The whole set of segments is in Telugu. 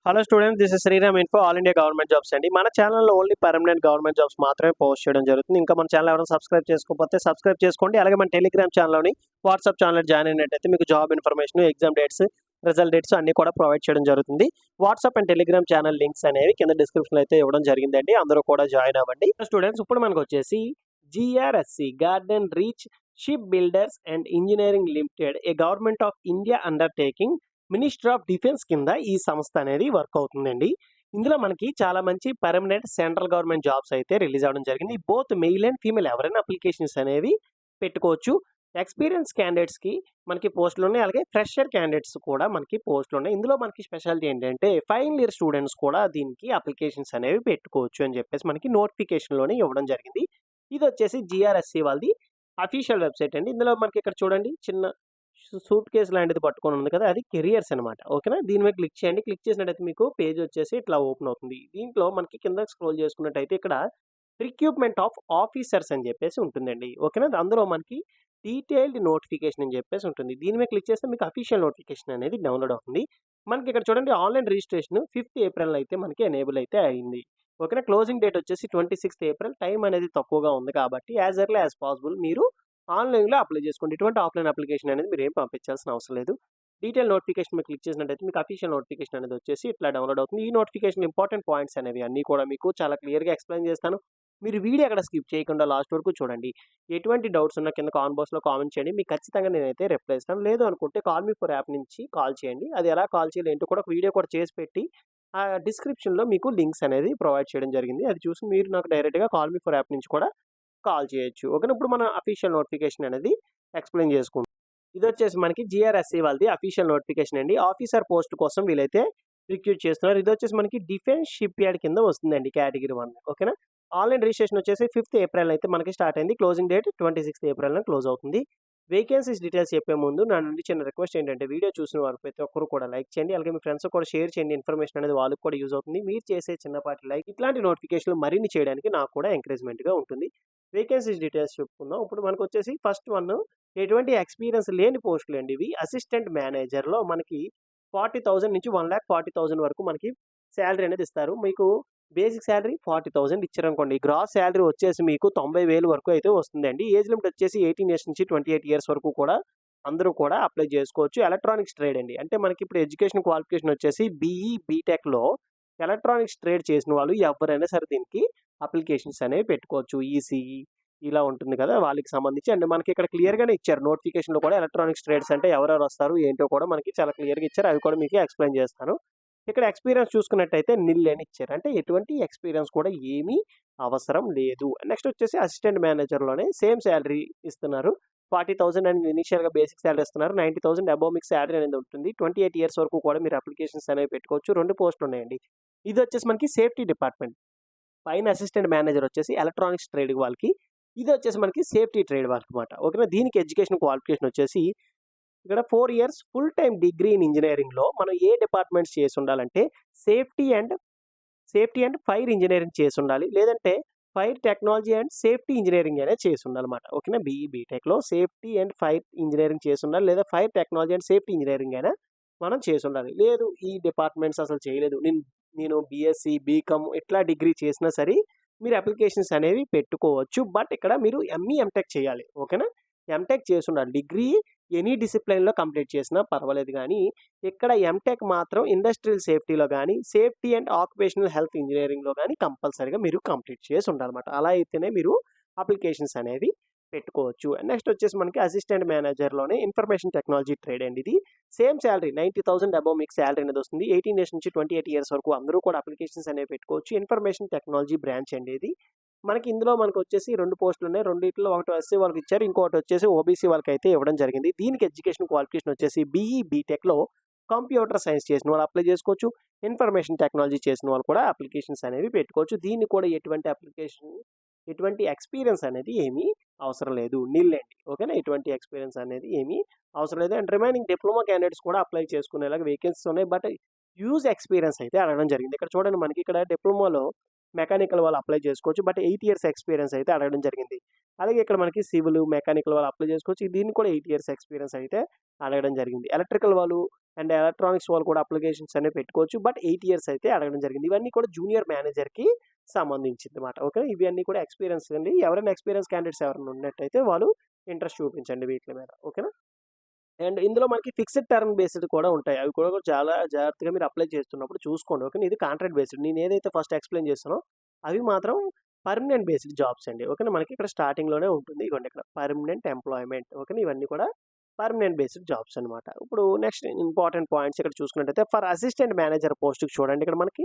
Hello students, this is Sriram info all India government jobs అండి. మన ఛానల్లో ఓన్లీ పర్మనెంట్ గవర్నమెంట్ జాబ్స్ మాత్రమే పోస్ట్ చేయడం జరుగుతుంది. ఇంకా మన ఛానల్ ఎవరైనా సబ్స్క్రైబ్ చేసుకోకపోతే సబ్స్క్రైబ్ చేసుకోండి. అలాగే మన టెలిగ్రామ్ ఛానల్లోని వాట్సాప్ ఛానల్ జాయిన్ అయినట్టయితే మీకు job information, exam dates, result dates అన్ని కూడా ప్రొవైడ్ చేయడం జరుగుతుంది. WhatsApp and Telegram channel links అనేవి కింద డిస్క్రిప్షన్లో అయితే ఇవ్వడం జరిగిందండి. అందరూ కూడా జాయిన్ అవ్వండి. స్టూడెంట్స్, ఇప్పుడు మనకు వచ్చేసి GRSC garden reach ship builders and engineering limited A government of India undertaking ministry of defence కింద ఈ సంస్థ అనేది వర్క్ అవుతుందండి. ఇందులో మనకి చాలా మంచి పర్మనెంట్ సెంట్రల్ గవర్నమెంట్ జాబ్స్ అయితే రిలీజ్ అవ్వడం జరిగింది. బోత్ మెయిల్ అండ్ ఫీమేల్ ఎవరైనా అప్లికేషన్స్ అనేవి పెట్టుకోవచ్చు. ఎక్స్పీరియన్స్ క్యాండిడేట్స్కి మనకి పోస్టులు ఉన్నాయి, అలాగే ఫ్రెషర్ క్యాండిడేట్స్ కూడా మనకి పోస్టులు ఉన్నాయి. ఇందులో మనకి స్పెషాలిటీ ఏంటంటే ఫైనల్ ఇయర్ స్టూడెంట్స్ కూడా దీనికి అప్లికేషన్స్ అనేవి పెట్టుకోవచ్చు అని చెప్పేసి మనకి నోటిఫికేషన్లోనే ఇవ్వడం జరిగింది. ఇది వచ్చేసి GRSC వాళ్ళది అఫీషియల్ వెబ్సైట్ అండి. ఇందులో మనకి ఇక్కడ చూడండి చిన్న సూట్ కేస్ లాంటిది పట్టుకొని ఉంది కదా, అది కెరియర్స్ అనమాట. ఓకేనా, దీని మీద క్లిక్ చేయండి. క్లిక్ చేసినట్టయితే మీకు పేజ్ వచ్చేసి ఇట్లా ఓపెన్ అవుతుంది. దీంట్లో మనకి కింద స్క్రోల్ చేసుకున్నట్టయితే ఇక్కడ రిక్రూట్మెంట్ ఆఫ్ ఆఫీసర్స్ అని చెప్పేసి ఉంటుందండి. ఓకేనా, అందులో మనకి డీటెయిల్డ్ నోటిఫికేషన్ అని చెప్పేసి ఉంటుంది. దీని మీద క్లిక్ చేస్తే మీకు అఫీషియల్ నోటిఫికేషన్ అనేది డౌన్లోడ్ అవుతుంది. మనకి ఇక్కడ చూడండి ఆన్లైన్ రిజిస్ట్రేషన్ 5th ఏప్రిల్ అయితే మనకి ఎనేబుల్ అయితే అయింది. ఓకేనా, క్లోజింగ్ డేట్ వచ్చేసి 26th ఏప్రిల్. టైం అనేది తక్కువగా ఉంది కాబట్టి యాజ్ ఎర్లీ యాజ్ పాసిబుల్ మీరు ఆన్లైన్లో అప్లై చేసుకోండి. ఎటువంటి ఆఫ్లైన్ అప్లికేషన్ అనేది మీరు ఏం పంపించాల్సిన అవసరం లేదు. డీటెయిల్ నోటిఫికేషన్ మీద క్లిక్ చేసినట్టయితే మీకు అఫీషియల్ నోటిఫికేషన్ అనేది వచ్చేసి ఇట్లా డౌన్లోడ్ అవుతుంది. ఈ నోటిఫికేషన్ ఇంపార్టెంట్ పాయింట్స్ అనేవి అన్నీ కూడా మీకు చాలా క్లియర్గా ఎక్స్ప్లెయిన్ చేస్తాను. మీరు వీడియో అక్కడ స్కిప్ చేయకుండా లాస్ట్ వరకు చూడండి. ఎటువంటి డౌట్స్ ఉన్నా కింద కామెంట్ బాక్స్లో కామెంట్ చేయండి. మీకు ఖచ్చితంగా నేనైతే రిప్లై ఇస్తాను. లేదు అనుకుంటే కాల్ మీ ఫర్ యాప్ నుంచి కాల్ చేయండి. అది ఎలా కాల్ చేయాలి ఏంటో కూడా ఒక వీడియో కూడా చేసి పెట్టి ఆ డిస్క్రిప్షన్లో మీకు లింక్స్ అనేది ప్రొవైడ్ చేయడం జరిగింది. అది చూసి మీరు నాకు డైరెక్ట్గా కాల్ మీ ఫర్ యాప్ నుంచి కూడా కాల్ చేయొచ్చు. ఓకేనా, ఇప్పుడు మన అఫీషియల్ నోటిఫికేషన్ అనేది ఎక్స్ప్లెయిన్ చేసుకుంటాం. ఇది వచ్చేసి మనకి GRSC వాళ్ళది అఫీషియల్ నోటిఫికేషన్ అండి. ఆఫీసర్ పోస్ట్ కోసం వీలైతే రిక్రూట్ చేస్తున్నారు. ఇది వచ్చేసి మనకి డిఫెన్స్ షిప్ యార్డ్ కింద వస్తుందండి, కేటగిరీ 1. ఓకేనా, ఆన్లైన్ రిజిస్ట్రేషన్ వచ్చేసి 5th ఏప్రిల్ అయితే మనకి స్టార్ట్ అయింది. Closing date 26th April close అవుతుంది. వేకెన్సీస్ డీటెయిల్స్ చెప్పే ముందు నా నుండి చిన్న రిక్వెస్ట్ ఏంటంటే వీడియో చూసిన వారు ప్రతి ఒక్కరు కూడా లైక్ చేయండి. అలాగే మీ ఫ్రెండ్స్ కూడా షేర్ చేయండి. ఇన్ఫర్మేషన్ అనేది వాళ్ళకి కూడా యూజ్ అవుతుంది. మీరు చేసే చిన్నపాటి లైక్ ఇట్లాంటి నోటిఫికేషన్లు మరిన్ని చేయడానికి నాకు కూడా ఎంకరేజ్మెంట్గా ఉంటుంది. వేకెన్సీస్ డీటెయిల్స్ చెప్పుకుందాం. ఇప్పుడు మనకు వచ్చేసి ఫస్ట్ వన్, ఎటువంటి ఎక్స్పీరియన్స్ లేని పోస్టులు అండి ఇవి. అసిస్టెంట్ మేనేజర్లో మనకి 40,000 నుంచి 1,40,000 వరకు మనకి శాలరీ అనేది ఇస్తారు. మీకు బేసిక్ శాలరీ 40,000 ఇచ్చారనుకోండి. గ్రాస్ శాలరీ వచ్చేసి మీకు 90,000 వరకు అయితే వస్తుందండి. ఏజ్ లిమిట్ వచ్చేసి 18 ఇయర్స్ నుంచి 28 ఇయర్స్ వరకు కూడా అందరూ కూడా అప్లై చేసుకోవచ్చు. ఎలక్ట్రానిక్స్ ట్రేడ్ అండి. అంటే మనకి ఇప్పుడు ఎడ్యుకేషన్ క్వాలిఫికేషన్ వచ్చేసి BE బీటెక్లో ఎలక్ట్రానిక్స్ ట్రేడ్ చేసిన వాళ్ళు ఎవరైనా సరే దీనికి అప్లికేషన్స్ అనేవి పెట్టుకోవచ్చు. ఈసీఈ ఇలా ఉంటుంది కదా, వాళ్ళకి సంబంధించి. అండ్ మనకి ఇక్కడ క్లియర్గానే ఇచ్చారు నోటిఫికేషన్లో కూడా ఎలక్ట్రానిక్స్ ట్రేడ్స్ అంటే ఎవరెవరు వస్తారు ఏంటో కూడా మనకి చాలా క్లియర్గా ఇచ్చారు. అవి కూడా మీకు ఎక్స్ప్లెయిన్ చేస్తాను. ఇక్కడ ఎక్స్పీరియన్స్ చూసుకున్నట్టయితే నిల్ అని ఇచ్చారు. అంటే ఎటువంటి ఎక్స్పీరియన్స్ కూడా ఏమీ అవసరం లేదు. నెక్స్ట్ వచ్చేసి అసిస్టెంట్ మేనేజర్లోనే సేమ్ శాలరీ ఇస్తున్నారు. 40,000 అని ఇనిషియల్గా బేసిక్ శాలరీ ఇస్తున్నారు. 90,000 అబోవ్ మీకు శాలరీ అనేది ఉంటుంది. 28 ఇయర్స్ వరకు కూడా మీరు అప్లికేషన్స్ అనేవి పెట్టుకోవచ్చు. 2 పోస్టులు ఉన్నాయండి. ఇది వచ్చేసి మనకి సేఫ్టీ డిపార్ట్మెంట్. పైన అసిస్టెంట్ మేనేజర్ వచ్చేసి ఎలక్ట్రానిక్స్ ట్రేడ్ వాళ్ళకి, ఇది వచ్చేసి మనకి సేఫ్టీ ట్రేడ్ వాళ్ళకి అనమాట. ఓకేనా, దీనికి ఎడ్యుకేషన్ క్వాలిఫికేషన్ వచ్చేసి ఇక్కడ 4 years full time degree in ఇంజనీరింగ్లో మనం ఏ డిపార్ట్మెంట్స్ చేసి ఉండాలంటే సేఫ్టీ అండ్ ఫైర్ ఇంజనీరింగ్ చేసి ఉండాలి, లేదంటే fire technology and safety engineering అనేది చేసి ఉండాలన్నమాట. ఓకేనా, BE బీటెక్లో సేఫ్టీ అండ్ ఫైర్ ఇంజనీరింగ్ చేసి ఉండాలి, లేదా fire technology and safety engineering అయినా మనం చేసి ఉండాలి. లేదు ఈ డిపార్ట్మెంట్స్ అసలు చేయలేదు, నేను BSc బీకామ్ ఇట్లా డిగ్రీ చేసినా సరే మీరు అప్లికేషన్స్ అనేవి పెట్టుకోవచ్చు. బట్ ఇక్కడ మీరు ME MTech చేయాలి. ఓకేనా, MTech చేసి ఉండాలి. డిగ్రీ ఎనీ డిసిప్లిన్లో కంప్లీట్ చేసినా పర్వాలేదు, కానీ ఇక్కడ MTech మాత్రం ఇండస్ట్రియల్ సేఫ్టీలో కానీ సేఫ్టీ అండ్ ఆక్యుపేషనల్ హెల్త్ ఇంజనీరింగ్లో కానీ కంపల్సరీగా మీరు కంప్లీట్ చేసి ఉండాలన్నమాట. అలా అయితేనే మీరు అప్లికేషన్స్ అనేవి పెట్టుకోవచ్చు. నెక్స్ట్ వచ్చేసి మనకి అసిస్టెంట్ మేనేజర్లోనే ఇన్ఫర్మేషన్ టెక్నాలజీ ట్రేడ్ అండి. ఇది సేమ్ శాలరీ 90,000 అబోవ్ మీకు శాలరీ అనేది వస్తుంది. 18 ఇయర్స్ నుంచి 28 ఇయర్స్ వరకు అందరూ కూడా అప్లికేషన్స్ అనేవి పెట్టుకోవచ్చు. ఇన్ఫర్మేషన్ టెక్నాలజీ బ్రాంచ్ అండి ఇది. మనకి ఇందులో మనకు వచ్చేసి 2 పోస్టులు ఉన్నాయి. రెండిట్లో ఒకటి SC వాళ్ళకి ఇచ్చారు, ఇంకోటి వచ్చేసి OBC వాళ్ళకి అయితే ఇవ్వడం జరిగింది. దీనికి ఎడ్యుకేషన్ క్వాలిఫికేషన్ వచ్చేసి BE బీటెక్లో కంప్యూటర్ సైన్స్ చేసిన వాళ్ళు అప్లై చేసుకోవచ్చు. ఇన్ఫర్మేషన్ టెక్నాలజీ చేసిన వాళ్ళు కూడా అప్లికేషన్స్ అనేవి పెట్టుకోవచ్చు. దీన్ని కూడా ఎటువంటి ఎక్స్పీరియన్స్ అనేది ఏమీ అవసరం లేదు, నిల్ అండి. ఓకేనా, ఎటువంటి ఎక్స్పీరియన్స్ అనేది ఏమీ అవసరం లేదు. అండ్ రిమైనింగ్ డిప్లొమా క్యాండిడేట్స్ కూడా అప్లై చేసుకునేలాగా వేకెన్సీస్ ఉన్నాయి. బట్ యూజ్ ఎక్స్‌పీరియన్స్ అయితే అడగడం జరిగింది. ఇక్కడ చూడండి మనకి ఇక్కడ డిప్లొమాలో మెకానికల్ వాళ్ళు అప్లై చేసుకోవచ్చు. బట్ 8 ఇయర్స్ ఎక్స్‌పీరియన్స్ అయితే అడగడం జరిగింది. అలాగే ఇక్కడ మనకి సివిల్, మెకానికల్ వాళ్ళు అప్లై చేసుకోవచ్చు. దీన్ని కూడా 8 ఇయర్స్ ఎక్స్‌పీరియన్స్ అయితే అడగడం జరిగింది. ఎలక్ట్రికల్ వాళ్ళు అండ్ ఎలక్ట్రానిక్స్ వాళ్ళు కూడా అప్లికేషన్స్ అనేవి పెట్టుకోవచ్చు. బట్ 8 ఇయర్స్ అయితే అడగడం జరిగింది. ఇవన్నీ కూడా జూనియర్ మేనేజర్‌కి సంబంధించిందన్నమాట. ఓకే. ఇవన్నీ కూడా ఎక్స్‌పీరియన్స్ అండి. ఎవరైనా ఎక్స్‌పీరియన్స్ క్యాండిడేట్స్ ఎవరైనా ఉన్నట్టయితే వాళ్ళు ఇంట్రెస్ట్ చూపించండి వీట్లి మీద. ఓకేనా? అండ్ ఇందులో మనకి ఫిక్స్డ్ టర్మ్ బేస్డ్ కూడా ఉంటాయి. అవి కూడా చాలా జాగ్రత్తగా మీరు అప్లై చేస్తున్నప్పుడు చూసుకోండి. ఓకేనా? ఇది కాంట్రాక్ట్ బేస్డ్. నేను ఏదైతే ఫస్ట్ ఎక్స్‌ప్లెయిన్ చేశానో అవి మాత్రం పర్మనెంట్ బేస్డ్ జాబ్స్ అండి. ఓకేనా? మనకి ఇక్కడ స్టార్టింగ్‌లోనే ఉంటుంది. ఇగోండి ఇక్కడ పర్మనెంట్ ఎంప్లాయ్‌మెంట్. ఓకేనా? ఇవన్నీ కూడా పర్మనెంట్ బేస్డ్ జాబ్స్ అన్నమాట. ఇప్పుడు నెక్స్ట్ ఇంపార్టెంట్ పాయింట్స్ ఇక్కడ చూసుకున్నట్టయితే ఫర్ అసిస్టెంట్ మేనేజర్ పోస్ట్‌కి చూడండి. ఇక్కడ మనకి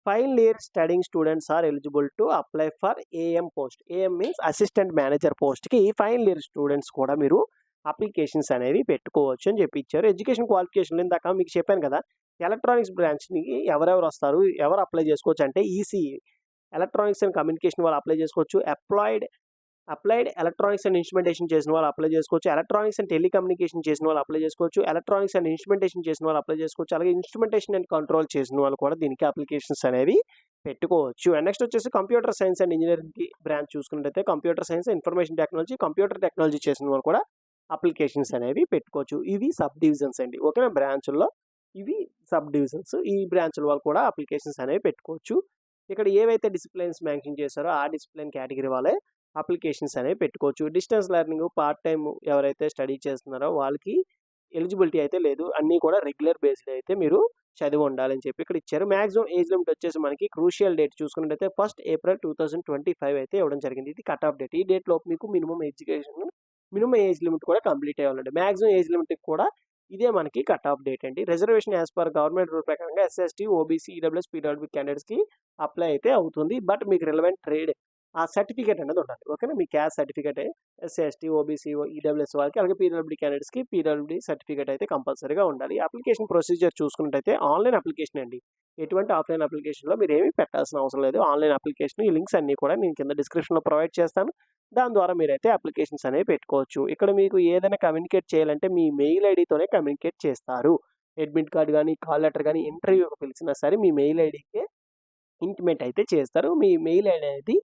final year studying students are eligible to apply for AM post. AM means assistant manager పోస్ట్‌కి ఫైనల్ ఇయర్ స్టూడెంట్స్ కూడా మీరు అప్లికేషన్స్ అనేవి పెట్టుకోవచ్చు అని చెప్పి ఇచ్చారు. ఎడ్యుకేషన్ క్వాలిఫికేషన్‌లో ఇందాక మీకు చెప్పాను కదా! ఎలక్ట్రానిక్స్ బ్రాంచ్‌ని ఎవరెవరు వస్తారు? ఎవరు అప్లై చేసుకోవచ్చు అంటే ఈసీఈ ఎలక్ట్రానిక్స్ అండ్ కమ్యూనికేషన్ వాళ్ళు అప్లై చేసుకోవచ్చు. అప్లైడ్ ఎలక్ట్రానిక్స్ అండ్ ఇన్స్ట్రుమెంటేషన్ చేసిన వాళ్ళు అప్లై చేసుకోవచ్చు. ఎలక్ట్రానిక్స్ అండ్ టెలికమ్యూనికేషన్ చేసిన వాళ్ళు అప్లై చేసుకోవచ్చు. ఎలక్ట్రానిక్స్ అండ్ ఇన్స్ట్రుమెంటేషన్ చేసిన వాళ్ళు అప్లై చేసుకోవచ్చు. అలాగే ఇన్స్ట్రుమెంటేషన్ అండ్ కంట్రోల్ చేసిన వాళ్ళు కూడా దీనికి అప్లికేషన్స్ అనేవి పెట్టుకోవచ్చు. అండ్ నెక్స్ట్ వచ్చేసి కంప్యూటర్ సైన్స్ అండ్ ఇంజినీరింగ్‌కి బ్రాంచ్ చూసుకున్నట్టయితే computer science, information technology, computer technology చేసిన వాళ్ళు కూడా అప్లికేషన్స్ అనేవి పెట్టుకోవచ్చు. ఇవి సబ్ డివిజన్స్ అండి. ఓకేనా? బ్రాంచుల్లో ఇవి సబ్ డివిజన్స్. ఈ బ్రాంచుల వాళ్ళు కూడా అప్లికేషన్స్ అనేవి పెట్టుకోవచ్చు. ఇక్కడ ఏవైతే డిసిప్లిన్స్ మెన్షన్ చేశారో ఆ డిసిప్లిన్ కేటగిరీ వాళ్ళే అప్లికేషన్స్ అనేవి పెట్టుకోవచ్చు. డిస్టెన్స్ లెర్నింగ్, పార్ట్ టైమ్ ఎవరైతే స్టడీ చేస్తున్నారో వాళ్ళకి ఎలిజిబిలిటీ అయితే లేదు. అన్నీ కూడా రెగ్యులర్ బేస్డ్ అయితే మీరు చదివి ఉండాలని చెప్పి ఇక్కడ ఇచ్చారు. మాక్సిమం ఏజ్ లిమిట్ వచ్చేసి మనకి క్రూషియల్ డేట్ చూసుకున్నట్టయితే 1 ఏప్రిల్ 2025 అయితే ఇవ్వడం జరిగింది. ఇది కట్ ఆఫ్ డేట్. ఈ డేట్ లోపు మీకు మినిమం ఏజ్ లిమిట్ కూడా కంప్లీట్ అవ్వాలండి. మాక్సిమం ఏజ్ లిమిట్‌కి కూడా ఇదే మనకి కట్ ఆఫ్ డేట్ అండి. Reservation as per government rule ప్రకారంగా SC, ST, OBC, EWS, PWB క్యాండిడేట్స్‌కి అప్లై అయితే అవుతుంది. బట్ మీకు రిలవెంట్ ట్రేడ్ ఆ సర్టిఫికేట్ అనేది ఉండాలి. ఓకేనా? మీ caste certificate SC, ST, OBC, EWS వాళ్ళకి అలాగే పీడబ్ల్యూడీ క్యాండిడేట్స్‌కి పీడబ్ల్యూడీ సర్టిఫికేట్ అయితే కంపల్సరీగా ఉండాలి. అప్లికేషన్ ప్రొసీజర్ చూసుకున్నట్టయితే ఆన్‌లైన్ అప్లికేషన్ అండి. ఎటువంటి ఆఫ్‌లైన్ అప్లికేషన్‌లో మీరేమి పెట్టాల్సిన అవసరం లేదు. ఆన్‌లైన్ అప్లికేషన్ ఈ లింక్స్ అన్నీ కూడా నేను కింద డిస్క్రిప్షన్‌లో ప్రొవైడ్ చేస్తాను. దాని ద్వారా మీరైతే అప్లికేషన్స్ అనేవి పెట్టుకోవచ్చు. ఇక్కడ మీకు ఏదైనా కమ్యూనికేట్ చేయాలంటే మీ మెయిల్ ఐడీతోనే కమ్యూనికేట్ చేస్తారు. అడ్మిట్ కార్డ్ గాని, కాల్ లెటర్ గాని, ఇంటర్వ్యూకి పిలిచినా సరే మీ మెయిల్ ఐడీకే ఇంటిమేట్ అయితే చేస్తారు. మీ మెయిల్ ఐడీ అనేది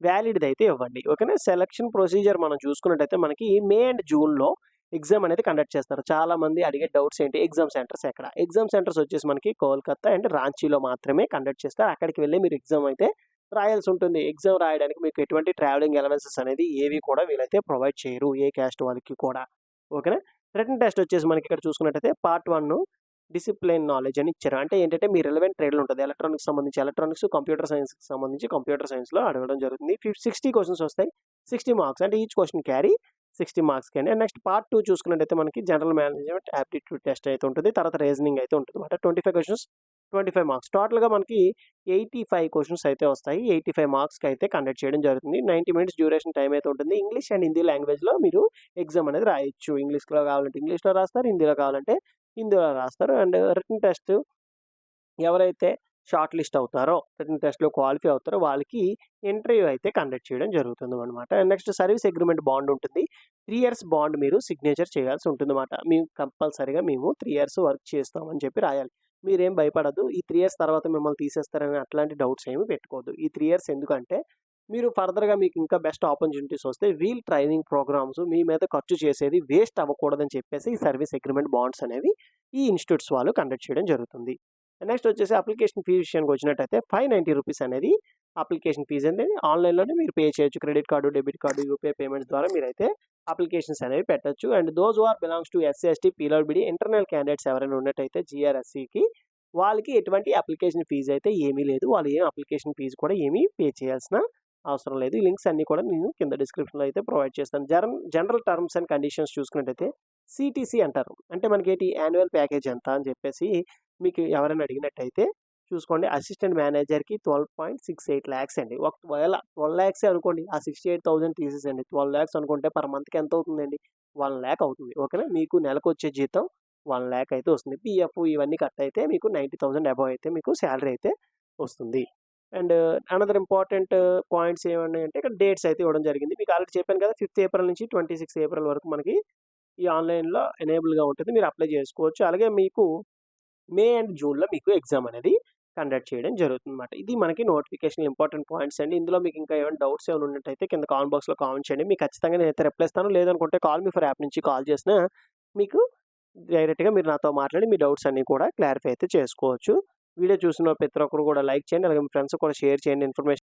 వ్యాలిడ్‌ది అయితే ఇవ్వండి. ఓకేనా? సెలక్షన్ ప్రొసీజర్ మనం చూసుకున్నట్టయితే మనకి మే అండ్ జూన్‌లో ఎగ్జామ్ అనేది కండక్ట్ చేస్తారు. చాలామంది అడిగే డౌట్స్ ఏంటి? ఎగ్జామ్ సెంటర్స్ ఎక్కడ? ఎగ్జామ్ సెంటర్స్ వచ్చేసి మనకి కోల్‌కత్తా అండ్ రాంచీలో మాత్రమే కండక్ట్ చేస్తారు. అక్కడికి వెళ్లి మీరు ఎగ్జామ్ అయితే రాయాల్సి ఉంటుంది. ఎగ్జామ్ రాయడానికి మీకు ఎటువంటి ట్రావెలింగ్ అలవెన్సెస్ అనేది ఏవి కూడా వీళ్ళైతే ప్రొవైడ్ చేయరు. ఏ క్యాస్ట్ వాళ్ళకి కూడా. ఓకేనా? రిటన్ టెస్ట్ వచ్చేసి మనకి ఇక్కడ చూసుకున్నట్టయితే పార్ట్ 1 డిసిప్లిన్ నాలెడ్జ్ అని ఇచ్చారు. అంటే ఏంటంటే మీ రిలవెంట్ ట్రేడ్‌లో ఉంటది. ఎలక్ట్రానిక్స్ సంబంధించి ఎలక్ట్రానిక్స్, కంప్యూటర్ సైన్స్‌కి సంబంధించి కంప్యూటర్ సైన్స్‌లో అడగడం జరుగుతుంది. 60 క్వెషన్స్ వస్తాయి. 60 మార్క్స్ అంటే ఈచ్ క్వెషన్ క్యారీ 60 మార్క్స్‌కి అండి. నెక్స్ట్ పార్ట్ 2 చూసుకున్నట్టయితే మనకి జనరల్ మేనేజ్‌మెంట్ యాప్టిట్యూడ్ టెస్ట్ అయితే ఉంటుంది. తర్వాత రీజనింగ్ అయితే ఉంటదన్నమాట. 25 క్వెషన్స్ 25 మార్క్స్. టోటల్‌గా మనకి 85 క్వెషన్స్ అయితే వస్తాయి. 85 మార్క్స్‌కి అయితే కండక్ట్ చేయడం జరుగుతుంది. 90 మినిట్స్ డ్యూరేషన్ టైమ్ అయితే ఉంటుంది. ఇంగ్లీష్ అండ్ హిందీ లాంగ్వేజ్‌లో మీరు ఎగ్జామ్ అనేది రాయొచ్చు. ఇంగ్లీష్‌లో కావాలంటే ఇంగ్లీష్‌లో రాస్తారు. హిందీలో కావాలంటే హిందీలో రాస్తారు. అండ్ రిటన్ టెస్ట్ ఎవరైతే షార్ట్ లిస్ట్ అవుతారో, రిటన్ టెస్ట్‌లో క్వాలిఫై అవుతారో వాళ్ళకి ఇంటర్వ్యూ అయితే కండక్ట్ చేయడం జరుగుతుందన్నమాట. నెక్స్ట్ సర్వీస్ అగ్రీమెంట్ బాండ్ ఉంటుంది. 3 ఇయర్స్ బాండ్ మీరు సిగ్నేచర్ చేయాల్సి ఉంటుందన్నమాట. మేము కంపల్సరీగా 3 ఇయర్స్ వర్క్ చేస్తామని చెప్పి రాయాలి. మీరేం భయపడొద్దు. ఈ 3 ఇయర్స్ తర్వాత మిమ్మల్ని తీసేస్తారని అట్లాంటి డౌట్స్ ఏమి పెట్టుకోవద్దు. ఈ 3 ఇయర్స్ ఎందుకంటే మీరు ఫర్దర్‌గా మీకు ఇంకా బెస్ట్ ఆపర్చునిటీస్ వస్తే వీల్ ట్రైనింగ్ ప్రోగ్రామ్స్ మీ మీద ఖర్చు చేసేది వేస్ట్ అవ్వకూడదని చెప్పేసి ఈ సర్వీస్ అగ్రీమెంట్ బాండ్స్ అనేవి ఈ ఇన్‌స్టిట్యూట్స్ వాళ్ళు కండక్ట్ చేయడం జరుగుతుంది. నెక్స్ట్ వచ్చేసి అప్లికేషన్ ఫీ విషయానికి వచ్చినట్టయితే రూ. 590 అనేది అప్లికేషన్ ఫీజ్ అండి. ఆన్‌లైన్‌లోనే మీరు పే చేయొచ్చు. Credit card, debit card, UPI payments ద్వారా మీరైతే అప్లికేషన్స్ అనేవి పెట్టొచ్చు. And those who are belongs to SC, ST, PWD internal candidates ఎవరైనా ఉన్నట్టయితే జీఆర్ఎస్‌సీకి వాళ్ళకి ఎటువంటి అప్లికేషన్ ఫీజ్ అయితే ఏమీ లేదు. వాళ్ళు ఏం అప్లికేషన్ ఫీజ్ కూడా ఏమీ పే చేయాల్సిన అవసరం లేదు. ఈ లింక్స్ అన్నీ కూడా నేను కింద డిస్క్రిప్షన్‌లో అయితే ప్రొవైడ్ చేస్తాను. జనరల్ టర్మ్స్ అండ్ కండిషన్స్ చూసుకున్నట్టయితే సీటీసీ అంటారు. అంటే మనకేంటి యాన్యువల్ ప్యాకేజ్ ఎంత అని చెప్పేసి మీకు ఎవరైనా అడిగినట్టయితే చూసుకోండి. అసిస్టెంట్ మేనేజర్‌కి 12.68 లాక్స్ అండి. ఒకవేళ 12 లాక్సే అనుకోండి. ఆ 68,000 తీసేసేయండి. 12 లాక్స్ అనుకుంటే పర్ మంత్‌కి ఎంత అవుతుందండి? 1 లాక్ అవుతుంది. ఓకేనా? మీకు నెలకొచ్చే జీతం 1 లాక్ అయితే వస్తుంది. పీఎఫ్ ఇవన్నీ కట్ అయితే మీకు 90,000 అబోవ్ అయితే మీకు సాలరీ అయితే వస్తుంది. అండ్ అనదర్ ఇంపార్టెంట్ పాయింట్స్ ఏమున్నాయంటే ఇక్కడ డేట్స్ అయితే ఇవ్వడం జరిగింది. మీకు ఆల్రెడీ చెప్పాను కదా! 5థ్ ఏప్రిల్ నుంచి 26 ఏప్రిల్ వరకు మనకి ఈ ఆన్‌లైన్‌లో ఎనేబుల్‌గా ఉంటుంది. మీరు అప్లై చేసుకోవచ్చు. అలాగే మీకు మే అండ్ జూన్‌లో మీకు ఎగ్జామ్ అనేది కండక్ట్ చేయడం జరుగుతుందన్నమాట. ఇది మనకి నోటిఫికేషన్‌లో ఇంపార్టెంట్ పాయింట్స్ అండి. ఇందులో మీకు ఇంకా ఏమైనా డౌట్స్ ఏమైనా ఉన్నట్టయితే కింద కామెంట్ బాక్స్‌లో కామెంట్ చేయండి. మీకు ఖచ్చితంగా నేనైతే రిప్లై ఇస్తాను. లేదనుకుంటే కాల్ మీ ఫర్ యాప్ నుంచి కాల్ చేసినా మీకు డైరెక్ట్‌గా మీరు నాతో మాట్లాడి మీ డౌట్స్ అన్నీ కూడా క్లారిఫై అయితే చేసుకోవచ్చు. వీడియో చూసిన ప్రతి ఒక్కరు కూడా లైక్ చేయండి. అలాగే మీ ఫ్రెండ్స్‌కి కూడా షేర్ చేయండి ఇన్ఫర్మేషన్